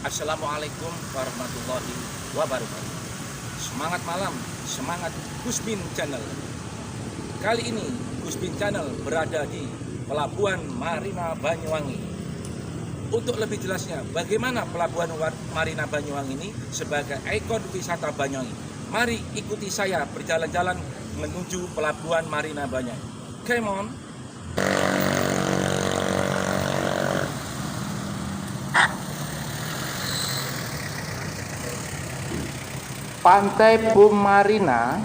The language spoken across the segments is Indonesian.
Assalamualaikum warahmatullahi wabarakatuh. Semangat malam, semangat Gusmin Channel. Kali ini Gusmin Channel berada di Pelabuhan Marina Banyuwangi. Untuk lebih jelasnya, bagaimana Pelabuhan Marina Banyuwangi ini sebagai ikon wisata Banyuwangi. Mari ikuti saya berjalan-jalan menuju Pelabuhan Marina Banyuwangi. Come on. Pantai Bum Marina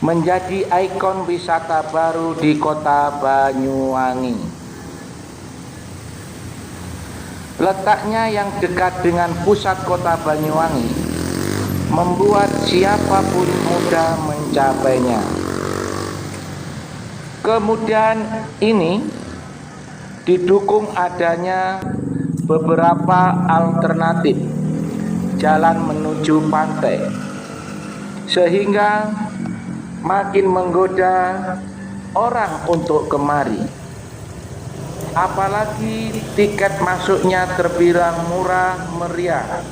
menjadi ikon wisata baru di kota Banyuwangi. Letaknya yang dekat dengan pusat kota Banyuwangi membuat siapapun mudah mencapainya. Kemudian ini didukung adanya beberapa alternatif jalan menuju pantai, sehingga makin menggoda orang untuk kemari. Apalagi tiket masuknya terbilang murah meriah.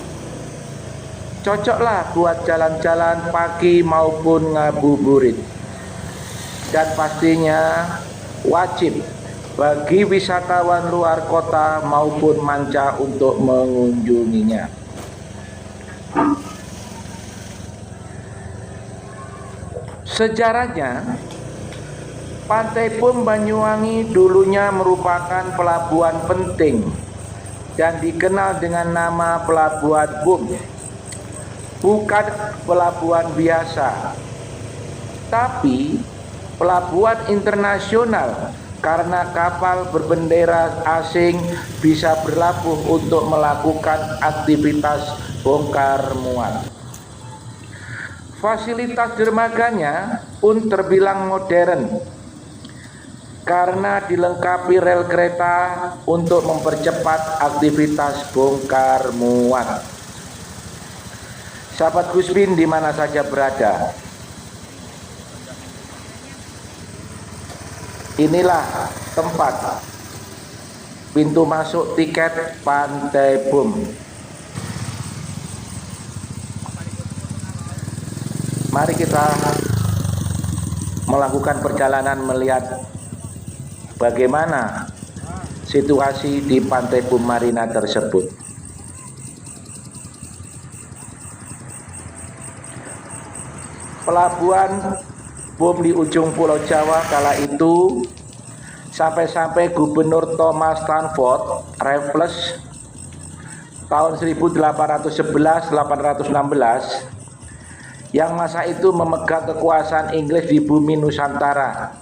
Cocoklah buat jalan-jalan pagi maupun ngabuburit. Dan pastinya wajib bagi wisatawan luar kota maupun manca untuk mengunjunginya. Sejarahnya, Pantai Bum Banyuwangi dulunya merupakan pelabuhan penting dan dikenal dengan nama Pelabuhan Bum. Bukan pelabuhan biasa, tapi pelabuhan internasional karena kapal berbendera asing bisa berlabuh untuk melakukan aktivitas bongkar muat. Fasilitas dermaganya pun terbilang modern karena dilengkapi rel kereta untuk mempercepat aktivitas bongkar muat. Sahabat Gusmin di mana saja berada, inilah tempat pintu masuk tiket Pantai Bum. Mari kita melakukan perjalanan melihat bagaimana situasi di Pantai Bum Marina tersebut. Pelabuhan Bum di ujung Pulau Jawa kala itu sampai-sampai Gubernur Thomas Stanford Raffles tahun 1811-1816 yang masa itu memegang kekuasaan Inggris di bumi Nusantara,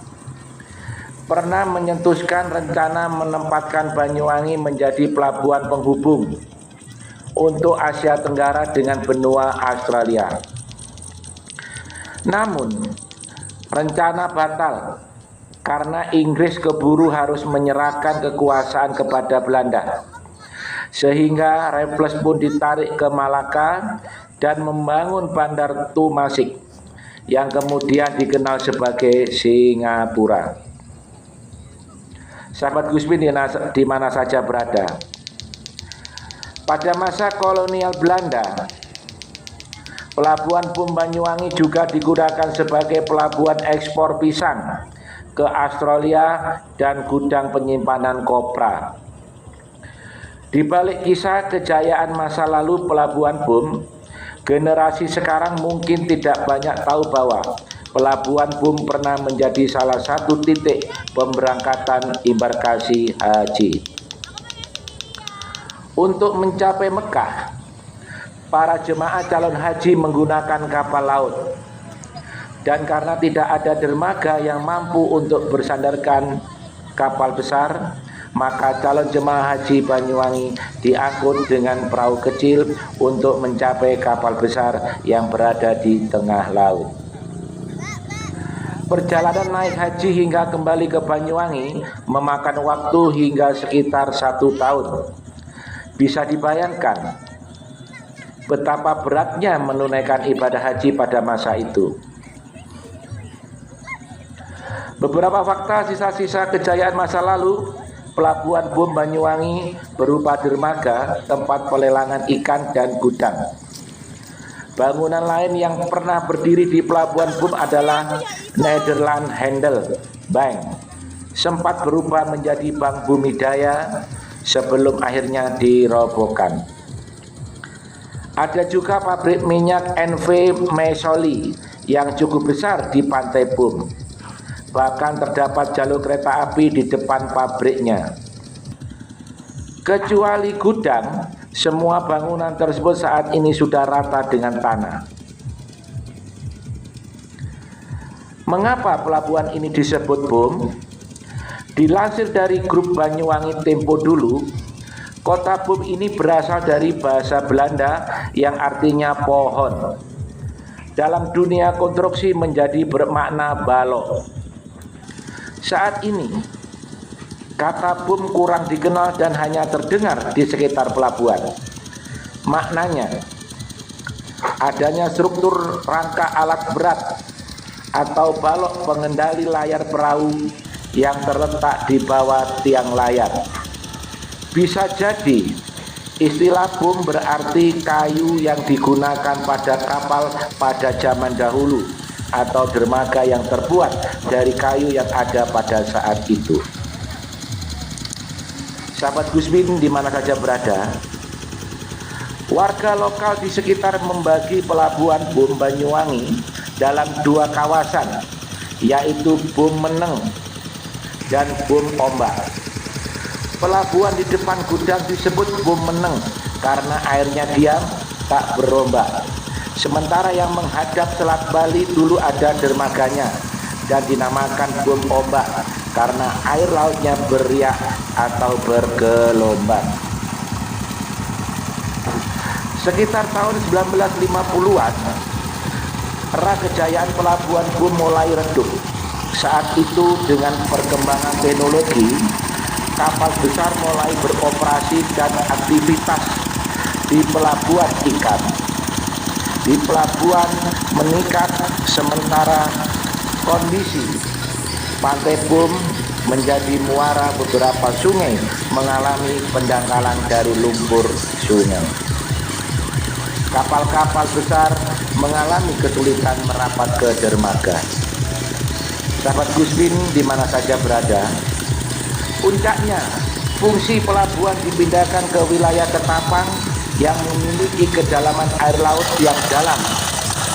pernah menyentuhkan rencana menempatkan Banyuwangi menjadi pelabuhan penghubung untuk Asia Tenggara dengan benua Australia. Namun, rencana batal karena Inggris keburu harus menyerahkan kekuasaan kepada Belanda, sehingga Raffles pun ditarik ke Malaka dan membangun Bandar Tumasik yang kemudian dikenal sebagai Singapura. Sahabat Gusmin di mana saja berada, pada masa kolonial Belanda, Pelabuhan Bum Banyuwangi juga digunakan sebagai pelabuhan ekspor pisang ke Australia dan gudang penyimpanan kopra. Di balik kisah kejayaan masa lalu Pelabuhan Bum, generasi sekarang mungkin tidak banyak tahu bahwa Pelabuhan Bum pernah menjadi salah satu titik pemberangkatan embarkasi haji. Untuk mencapai Mekah, para jemaah calon haji menggunakan kapal laut. Dan karena tidak ada dermaga yang mampu untuk bersandarkan kapal besar, maka calon jemaah haji Banyuwangi diangkut dengan perahu kecil untuk mencapai kapal besar yang berada di tengah laut. Perjalanan naik haji hingga kembali ke Banyuwangi memakan waktu hingga sekitar 1 tahun. Bisa dibayangkan betapa beratnya menunaikan ibadah haji pada masa itu. Beberapa fakta sisa-sisa kejayaan masa lalu Pelabuhan Bum Banyuwangi berupa dermaga, tempat pelelangan ikan, dan gudang. Bangunan lain yang pernah berdiri di Pelabuhan Bum adalah Nederland Handel Bank, sempat berubah menjadi Bank Bumidaya sebelum akhirnya dirobohkan. Ada juga pabrik minyak NV Mesoli yang cukup besar di Pantai Bum. Bahkan terdapat jalur kereta api di depan pabriknya. Kecuali gudang, semua bangunan tersebut saat ini sudah rata dengan tanah. Mengapa pelabuhan ini disebut Bum? Dilansir dari grup Banyuwangi Tempo dulu, kota Bum ini berasal dari bahasa Belanda yang artinya pohon. Dalam dunia konstruksi menjadi bermakna balok. Saat ini, kata Bum kurang dikenal dan hanya terdengar di sekitar pelabuhan. Maknanya, adanya struktur rangka alat berat atau balok pengendali layar perahu yang terletak di bawah tiang layar. Bisa jadi istilah Bum berarti kayu yang digunakan pada kapal pada zaman dahulu atau dermaga yang terbuat dari kayu yang ada pada saat itu. Sahabat Gusmin di mana saja berada, warga lokal di sekitar membagi pelabuhan Bum Banyuwangi dalam dua kawasan, yaitu Bum Meneng dan Bum Ombak. Pelabuhan di depan gudang disebut Bum Meneng karena airnya diam, tak berombak. Sementara yang menghadap Selat Bali dulu ada dermaganya dan dinamakan Bum Ombak karena air lautnya beriak atau bergelombang. Sekitar tahun 1950-an, era kejayaan pelabuhan Bum mulai redup. Saat itu dengan perkembangan teknologi, kapal besar mulai beroperasi dan aktivitas di pelabuhan ikan. Di pelabuhan meningkat, sementara kondisi Pantai Bum menjadi muara beberapa sungai mengalami pendangkalan dari lumpur sungai. Kapal-kapal besar mengalami kesulitan merapat ke dermaga. Sahabat Gusmin di mana saja berada, puncaknya fungsi pelabuhan dipindahkan ke wilayah Ketapang yang memiliki kedalaman air laut yang dalam,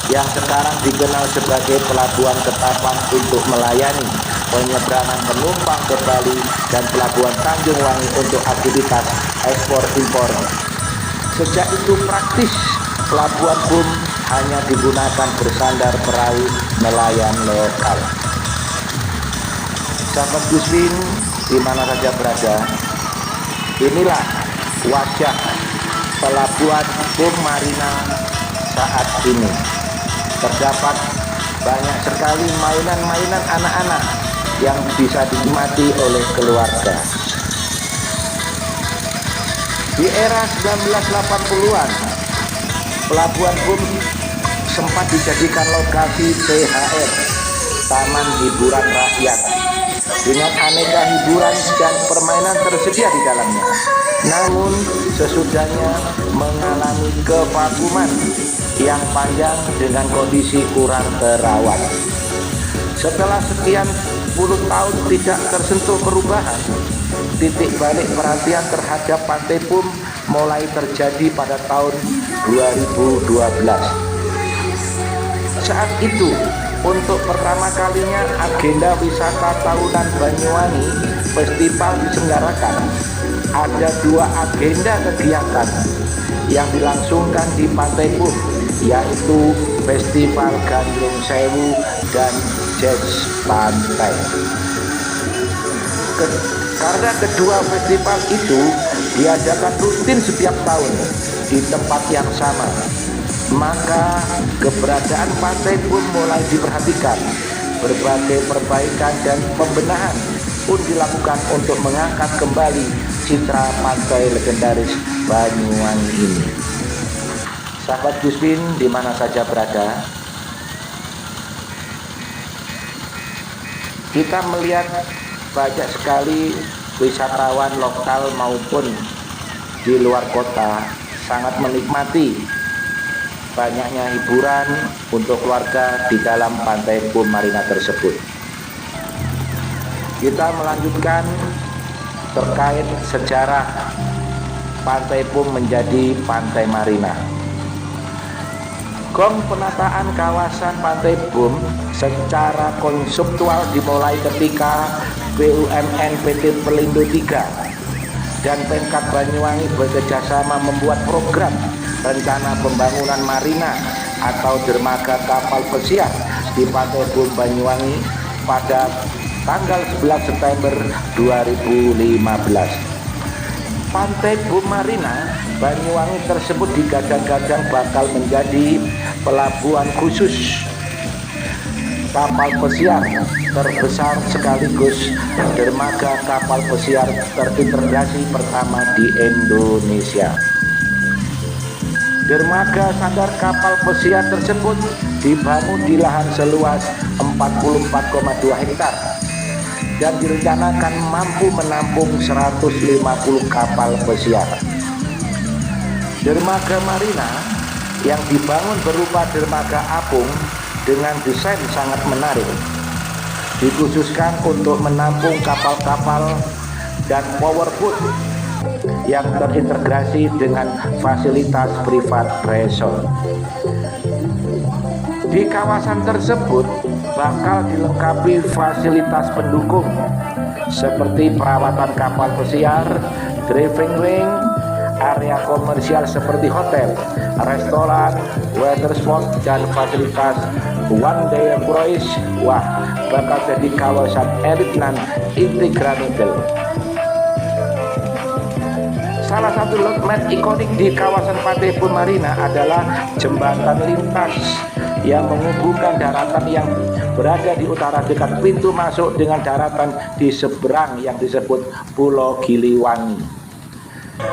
yang sekarang dikenal sebagai Pelabuhan Ketapang untuk melayani penyeberangan penumpang ke Bali dan Pelabuhan Tanjung Wangi untuk aktivitas ekspor impor. Sejak itu praktis Pelabuhan Bum hanya digunakan bersandar perahu nelayan lokal. Sahabat Gusmin di mana saja berada, inilah wajah Pelabuhan Bum Marina saat ini. Terdapat banyak sekali mainan-mainan anak-anak yang bisa dinikmati oleh keluarga. Di era 1980-an, Pelabuhan Bum sempat dijadikan lokasi THR, Taman Hiburan Rakyat, dengan aneka hiburan dan permainan tersedia di dalamnya. Namun sesudahnya mengalami kevakuman yang panjang dengan kondisi kurang terawat. Setelah sekian puluh tahun tidak tersentuh perubahan, titik balik perhatian terhadap Pantai Bum mulai terjadi pada tahun 2012. Saat itu, untuk pertama kalinya agenda wisata tahunan Banyuwangi Festival diselenggarakan. Ada dua agenda kegiatan yang dilangsungkan di Pantai Bum, yaitu Festival Gandrung Sewu dan Jazz Pantai. Karena kedua festival itu diadakan rutin setiap tahun di tempat yang sama, maka keberadaan Pantai Bum mulai diperhatikan. Berbagai perbaikan dan pembenahan pun dilakukan untuk mengangkat kembali citra pantai legendaris Banyuwangi ini. Sahabat Gusmin di mana saja berada, kita melihat banyak sekali wisatawan lokal maupun di luar kota sangat menikmati banyaknya hiburan untuk keluarga di dalam Pantai Boom Marina tersebut. Kita melanjutkan terkait sejarah Pantai Boom menjadi Pantai Marina. Gong penataan kawasan Pantai Boom secara konseptual dimulai ketika BUMN PT Pelindo III dan Pemkab Banyuwangi bekerjasama membuat program rencana pembangunan marina atau dermaga kapal pesiar di Pantai Boom Banyuwangi pada tanggal 11 September 2015. Pantai Boom Marina Banyuwangi tersebut digadang-gadang bakal menjadi pelabuhan khusus kapal pesiar terbesar sekaligus dermaga kapal pesiar terintegrasi pertama di Indonesia. Dermaga sandar kapal pesiar tersebut dibangun di lahan seluas 44,2 hektar dan direncanakan mampu menampung 150 kapal pesiar. Dermaga Marina yang dibangun berupa dermaga apung dengan desain sangat menarik, dikhususkan untuk menampung kapal-kapal dan powerboat yang terintegrasi dengan fasilitas privat resort. Di kawasan tersebut bakal dilengkapi fasilitas pendukung seperti perawatan kapal pesiar, driving wing, area komersial seperti hotel, restoran, water sport, dan fasilitas one day cruise. Wah, bakal jadi kawasan elit dan integrated. Salah satu landmark ikonik di kawasan Pantai Boom Marina adalah jembatan lintas yang menghubungkan daratan yang berada di utara dekat pintu masuk dengan daratan di seberang yang disebut Pulau Giliwangi.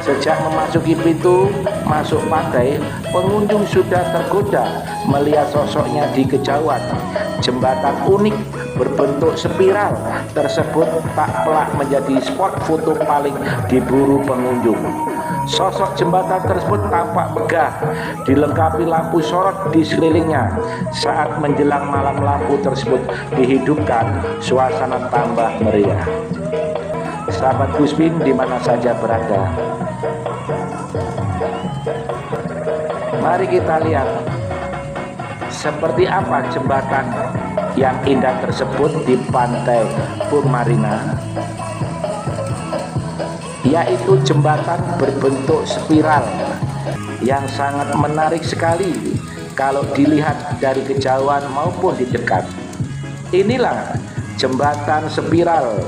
Sejak memasuki pintu masuk pantai, pengunjung sudah tergoda melihat sosoknya di kejauhan. Jembatan unik berbentuk spiral tersebut tak pelak menjadi spot foto paling diburu pengunjung. Sosok jembatan tersebut tampak megah, dilengkapi lampu sorot di sekelilingnya. Saat menjelang malam, lampu tersebut dihidupkan, suasana tambah meriah. Sahabat Guspin di mana saja berada, mari kita lihat seperti apa jembatan yang indah tersebut di Pantai Boom Marina, yaitu jembatan berbentuk spiral yang sangat menarik sekali kalau dilihat dari kejauhan maupun di dekat. Inilah jembatan spiral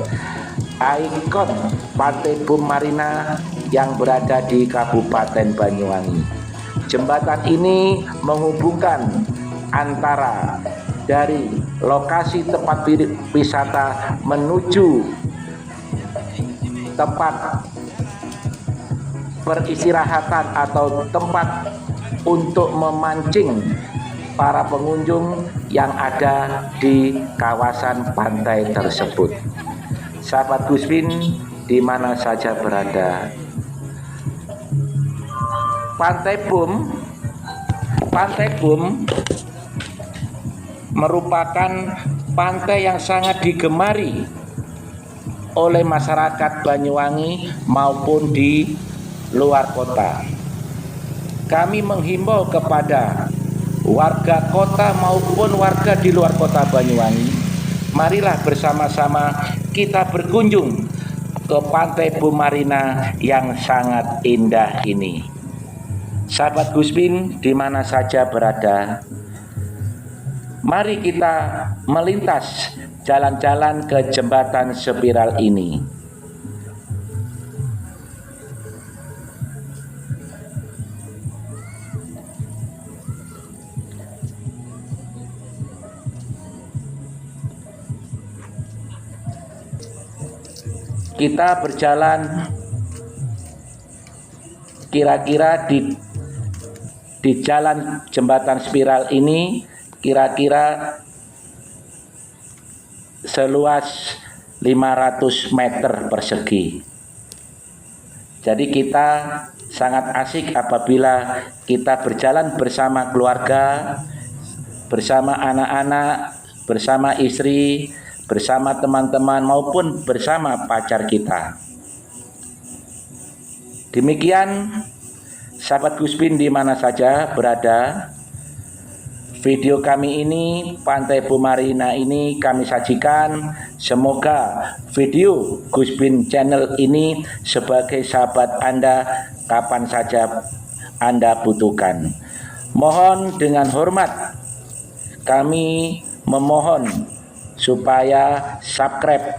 ikon Pantai Boom Marina yang berada di Kabupaten Banyuwangi. Jembatan ini menghubungkan antara dari lokasi tempat wisata menuju tempat peristirahatan atau tempat untuk memancing para pengunjung yang ada di kawasan pantai tersebut. Sahabat Guspin di mana saja berada, Pantai Boom merupakan pantai yang sangat digemari oleh masyarakat Banyuwangi maupun di luar kota. Kami menghimbau kepada warga kota maupun warga di luar kota Banyuwangi, marilah bersama-sama kita berkunjung ke Pantai Boom Marina yang sangat indah ini. Sahabat Guspin di mana saja berada, mari kita melintas jalan-jalan ke jembatan spiral ini. Kita berjalan kira-kira di jalan jembatan spiral ini kira-kira seluas 500 meter persegi. Jadi kita sangat asik apabila kita berjalan bersama keluarga, bersama anak-anak, bersama istri, bersama teman-teman maupun bersama pacar kita. Demikian sahabat Guspin di mana saja berada, video kami ini, Pantai Bumarina ini kami sajikan. Semoga video Guspin channel ini sebagai sahabat Anda kapan saja Anda butuhkan. Mohon dengan hormat kami memohon supaya subscribe,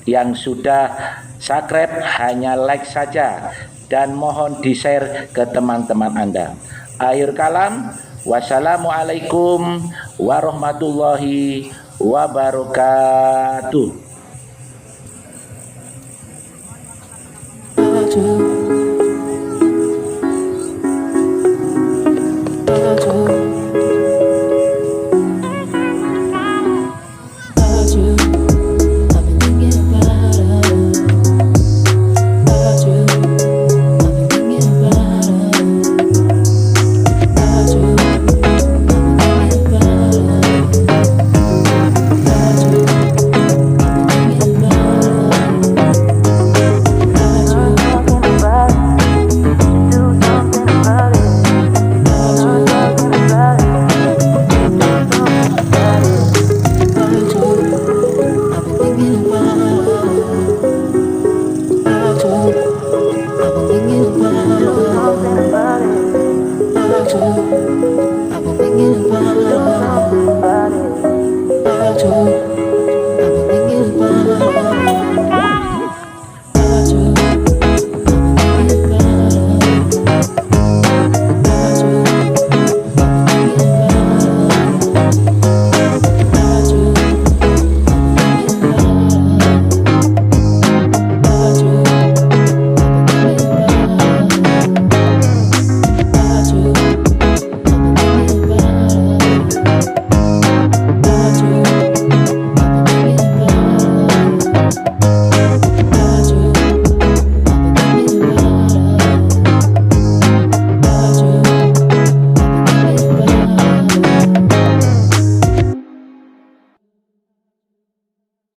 yang sudah subscribe hanya like saja, dan mohon di-share ke teman-teman Anda. Akhir kalam, wassalamualaikum warahmatullahi wabarakatuh.